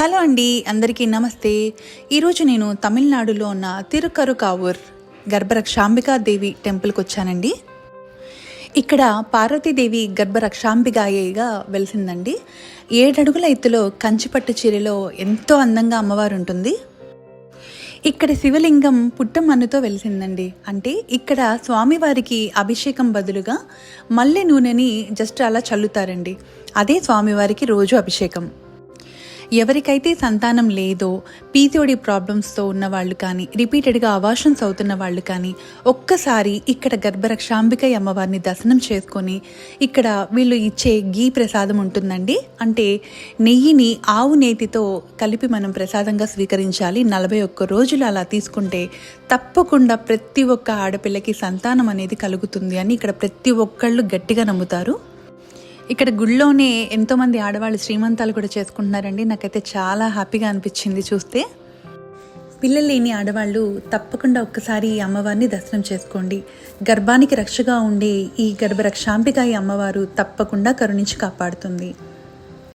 Hello అండి, అందరికీ నమస్తే. ఈరోజు నేను తమిళనాడులో ఉన్న తిరుకరుకావూర్ గర్భరక్షాంబికాదేవి టెంపుల్కి వచ్చానండి. ఇక్కడ పార్వతీదేవి గర్భరక్షాంబికాయేగా వెలిసిందండి. 7 అడుగుల ఎత్తులో కంచిపట్టు చీరలో ఎంతో అందంగా అమ్మవారు ఉంటుంది. ఇక్కడ శివలింగం పుట్టమన్నుతో వెలిసిందండి. అంటే ఇక్కడ స్వామివారికి అభిషేకం బదులుగా మల్లె నూనెని జస్ట్ అలా చల్లుతారండి. అదే స్వామివారికి రోజు అభిషేకం. ఎవరికైతే సంతానం లేదో, పీసీఓడి ప్రాబ్లమ్స్తో ఉన్న వాళ్ళు కానీ, రిపీటెడ్గా అవాషన్స్ అవుతున్న వాళ్ళు కానీ ఒక్కసారి ఇక్కడ గర్భరక్షాంబిక అమ్మవారిని దర్శనం చేసుకొని ఇక్కడ వీళ్ళు ఇచ్చే గీ ప్రసాదం ఉంటుందండి. అంటే నెయ్యిని ఆవు నేతితో కలిపి మనం ప్రసాదంగా స్వీకరించాలి. 41 రోజులు అలా తీసుకుంటే తప్పకుండా ప్రతి ఒక్క ఆడపిల్లకి సంతానం అనేది కలుగుతుంది అని ఇక్కడ ప్రతి ఒక్కళ్ళు గట్టిగా నమ్ముతారు. ఇక్కడ గుళ్ళోనే ఎంతోమంది ఆడవాళ్ళు శ్రీమంతాలు కూడా చేసుకుంటున్నారండి. నాకైతే చాలా హ్యాపీగా అనిపించింది చూస్తే. పిల్లలు లేని ఆడవాళ్ళు తప్పకుండా ఒక్కసారి ఈ అమ్మవారిని దర్శనం చేసుకోండి. గర్భానికి రక్షగా ఉండే ఈ గర్భరక్షాంబిక ఈ అమ్మవారు తప్పకుండా కరుణించి కాపాడుతుంది.